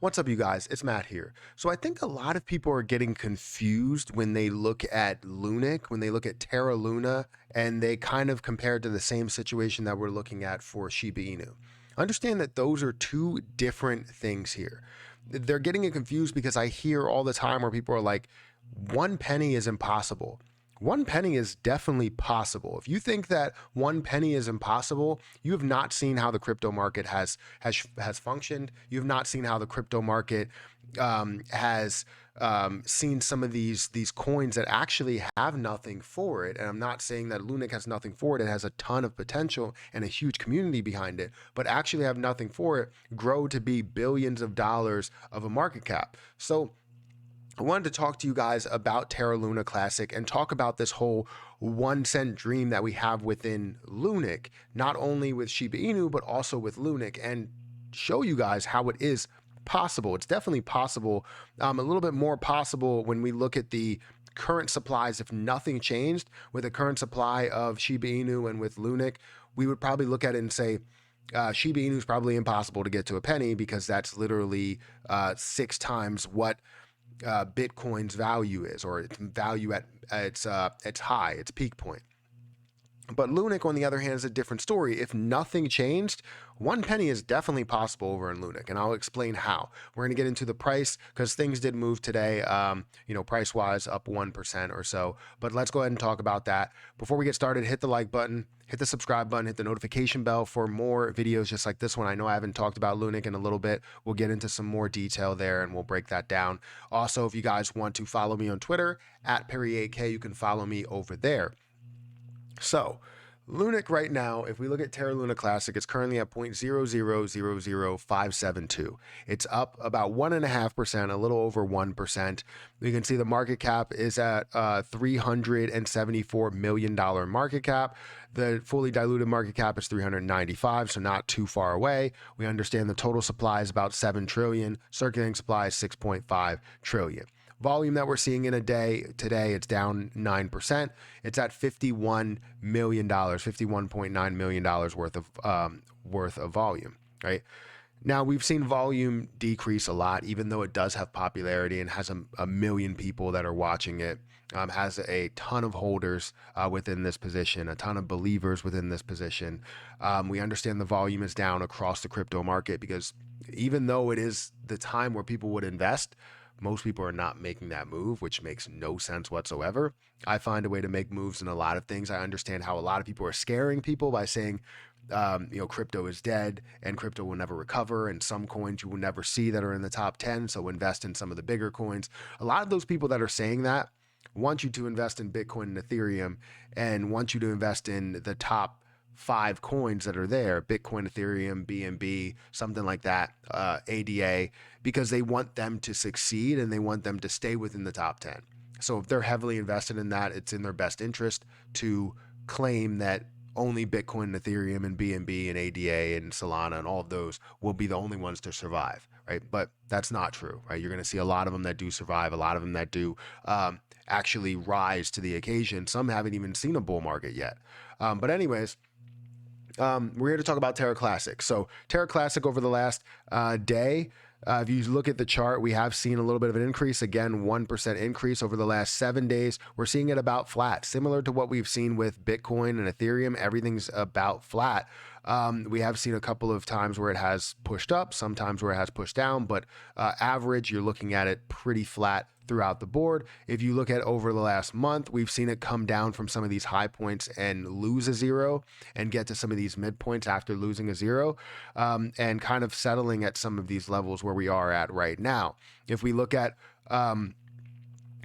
What's up, you guys? It's Matt here. So I think a lot of people are getting confused when they look at Lunic, when they look at Terra Luna, and they kind of compare it to the same situation that we're looking at for Shiba Inu. Understand that those are two different things here. They're getting it confused because I hear all the time where people are like, 1 penny is impossible. 1 penny is definitely possible. If you think that 1 penny is impossible, you have not seen how the crypto market has functioned. You have not seen how the crypto market has seen some of these coins that actually have nothing for it. And I'm not saying that Lunic has nothing for it. It has a ton of potential and a huge community behind it, but actually have nothing for it grow to be billions of dollars of a market cap. So I wanted to talk to you guys about Terra Luna Classic and talk about this whole 1 cent dream that we have within Lunic, not only with Shiba Inu, but also with Lunic, and show you guys how it is possible. It's definitely possible, a little bit more possible when we look at the current supplies. If nothing changed with the current supply of Shiba Inu and with Lunic, we would probably look at it and say, Shiba Inu is probably impossible to get to a penny because that's literally 6 times what Bitcoin's value is, or its value at its high, its peak point. But Lunic, on the other hand, is a different story. If nothing changed, 1 penny is definitely possible over in Lunic, and I'll explain how. We're going to get into the price because things did move today, price-wise up 1% or so. But let's go ahead and talk about that. Before we get started, hit the like button, hit the subscribe button, hit the notification bell for more videos just like this one. I know I haven't talked about Lunic in a little bit. We'll get into some more detail there, and we'll break that down. Also, if you guys want to follow me on Twitter, @Perry8K, you can follow me over there. So, Lunic right now, if we look at Terra Luna Classic, it's currently at 0.0000572. It's up about 1.5%, a little over 1%. You can see the market cap is at $374 million market cap. The fully diluted market cap is 395, so not too far away. We understand the total supply is about 7 trillion. Circulating supply is 6.5 trillion. Volume that we're seeing in a day today, it's down 9%. It's at $51 million, $51.9 million worth of volume, right? Now, we've seen volume decrease a lot, even though it does have popularity and has a million people that are watching it, has a ton of holders within this position, a ton of believers within this position. We understand the volume is down across the crypto market because even though it is the time where people would invest, most people are not making that move, which makes no sense whatsoever. I find a way to make moves in a lot of things. I understand how a lot of people are scaring people by saying, crypto is dead and crypto will never recover, and some coins you will never see that are in the top 10, so invest in some of the bigger coins. A lot of those people that are saying that want you to invest in Bitcoin and Ethereum and want you to invest in the top 5 coins that are there, Bitcoin, Ethereum, BNB, something like that, ADA, because they want them to succeed and they want them to stay within the top 10. So if they're heavily invested in that, it's in their best interest to claim that only Bitcoin, Ethereum, and BNB and ADA and Solana and all of those will be the only ones to survive, right? But that's not true, right? You're going to see a lot of them that do survive, a lot of them that do actually rise to the occasion. Some haven't even seen a bull market yet. But anyways, we're here to talk about Terra Classic. So Terra Classic over the last day, if you look at the chart, we have seen a little bit of an increase. Again, 1% increase over the last 7 days. We're seeing it about flat, similar to what we've seen with Bitcoin and Ethereum. Everything's about flat. We have seen a couple of times where it has pushed up, sometimes where it has pushed down, but average, you're looking at it pretty flat throughout the board. If you look at over the last month, we've seen it come down from some of these high points and lose a zero and get to some of these midpoints after losing a zero, and kind of settling at some of these levels where we are at right now. If we look at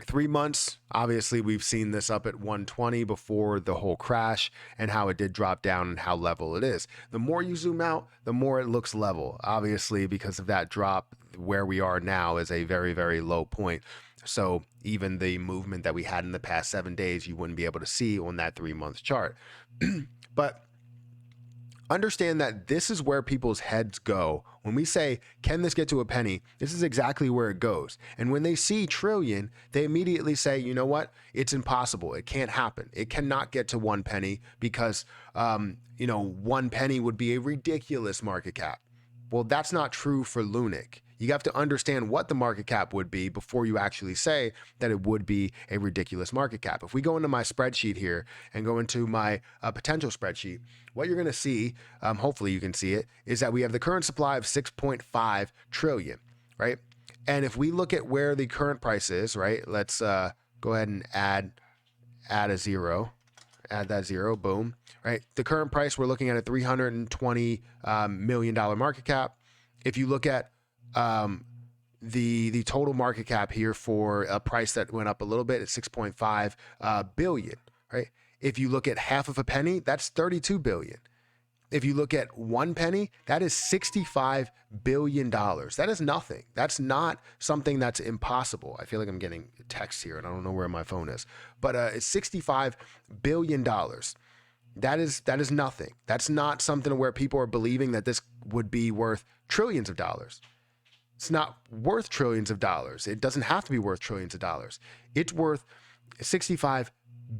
3 months, obviously we've seen this up at 120 before the whole crash and how it did drop down and how level it is. The more you zoom out, the more it looks level, obviously, because of that drop. Where we are now is a very, very low point. So even the movement that we had in the past 7 days, you wouldn't be able to see on that 3-month chart. But understand that this is where people's heads go. When we say, can this get to a penny? This is exactly where it goes. And when they see trillion, they immediately say, you know what? It's impossible. It can't happen. It cannot get to 1 penny because, 1 penny would be a ridiculous market cap. Well, that's not true for Lunic. You have to understand what the market cap would be before you actually say that it would be a ridiculous market cap. If we go into my spreadsheet here and go into my potential spreadsheet, what you're going to see, hopefully you can see it, is that we have the current supply of 6.5 trillion, right? And if we look at where the current price is, right, let's go ahead and add a zero. Add that zero, boom, right? The current price, we're looking at a $320 million market cap. If you look at the total market cap here for a price that went up a little bit at 6.5 billion, right? If you look at half of a penny, that's 32 billion. If you look at 1 penny, that is $65 billion. That is nothing. That's not something that's impossible. I feel like I'm getting text here and I don't know where my phone is, but it's $65 billion. That is nothing. That's not something where people are believing that this would be worth trillions of dollars. It's not worth trillions of dollars. It doesn't have to be worth trillions of dollars. It's worth $65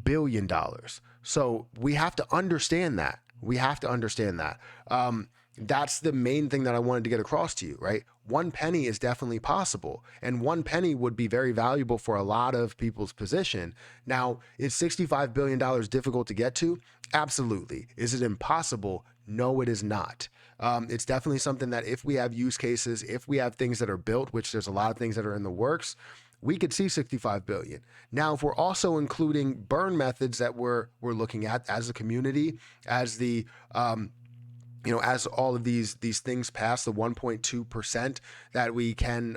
billion. So we have to understand that. We have to understand that. That's the main thing that I wanted to get across to you, right? 1 penny is definitely possible, and 1 penny would be very valuable for a lot of people's position. Now, is $65 billion difficult to get to? Absolutely. Is it impossible? No, it is not. It's definitely something that if we have use cases, if we have things that are built, which there's a lot of things that are in the works, we could see 65 billion. Now, if we're also including burn methods that we're looking at as a community, as the as all of these things pass the 1.2% that we can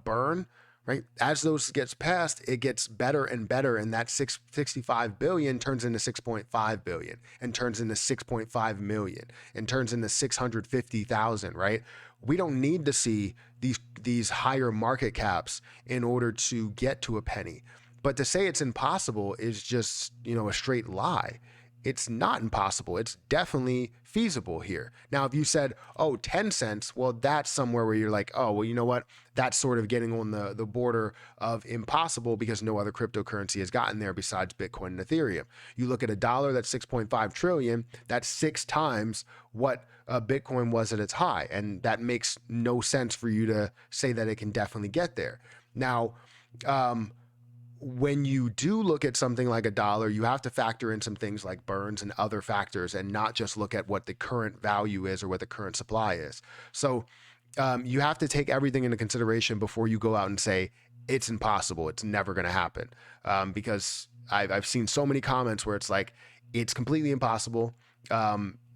burn, right? As those gets passed, it gets better and better, and that 65 billion turns into 6.5 billion, and turns into 6.5 million, and turns into 650,000, right? We don't need to see these higher market caps in order to get to a penny. But to say it's impossible is just, a straight lie. It's not impossible. It's definitely feasible here. Now, if you said, 10 cents, well, that's somewhere where you're like, oh, well, you know what? That's sort of getting on the border of impossible because no other cryptocurrency has gotten there besides Bitcoin and Ethereum. You look at a dollar that's 6.5 trillion, that's 6 times what Bitcoin was at its high. And that makes no sense for you to say that it can definitely get there. Now, when you do look at something like a dollar, you have to factor in some things like burns and other factors and not just look at what the current value is or what the current supply is. So you have to take everything into consideration before you go out and say it's impossible. It's never going to happen. Because I've seen so many comments where it's like, it's completely impossible.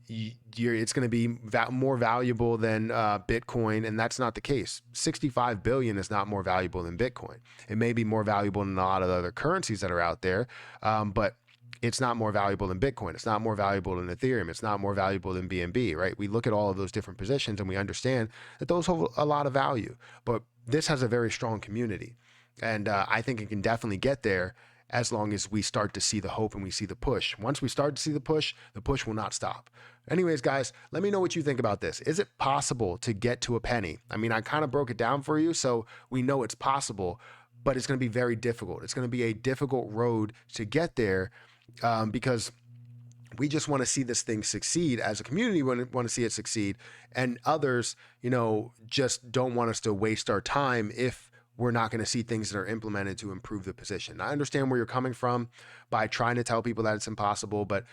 It's going to be more valuable than Bitcoin, and that's not the case. 65 billion is not more valuable than Bitcoin. It may be more valuable than a lot of other currencies that are out there, but it's not more valuable than Bitcoin. It's not more valuable than Ethereum. It's not more valuable than BNB, right? We look at all of those different positions and we understand that those hold a lot of value, but this has a very strong community, and I think it can definitely get there as long as we start to see the hope and we see the push. Once we start to see the push will not stop. Anyways, guys, let me know what you think about this. Is it possible to get to a penny? I mean, I kind of broke it down for you, so we know it's possible, but it's going to be very difficult. It's going to be a difficult road to get there because we just want to see this thing succeed as a community. We want to see it succeed, and others, just don't want us to waste our time if we're not going to see things that are implemented to improve the position. I understand where you're coming from by trying to tell people that it's impossible, but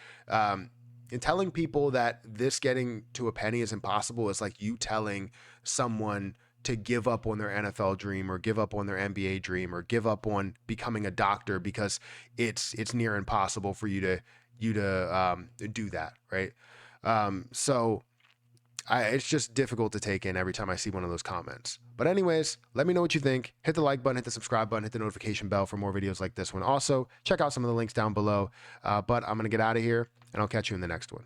in telling people that this getting to a penny is impossible is like you telling someone to give up on their NFL dream or give up on their NBA dream or give up on becoming a doctor because it's near impossible for you to do that, right? It's just difficult to take in every time I see one of those comments. But anyways, let me know what you think. Hit the like button, hit the subscribe button, hit the notification bell for more videos like this one. Also, check out some of the links down below. But I'm going to get out of here, and I'll catch you in the next one.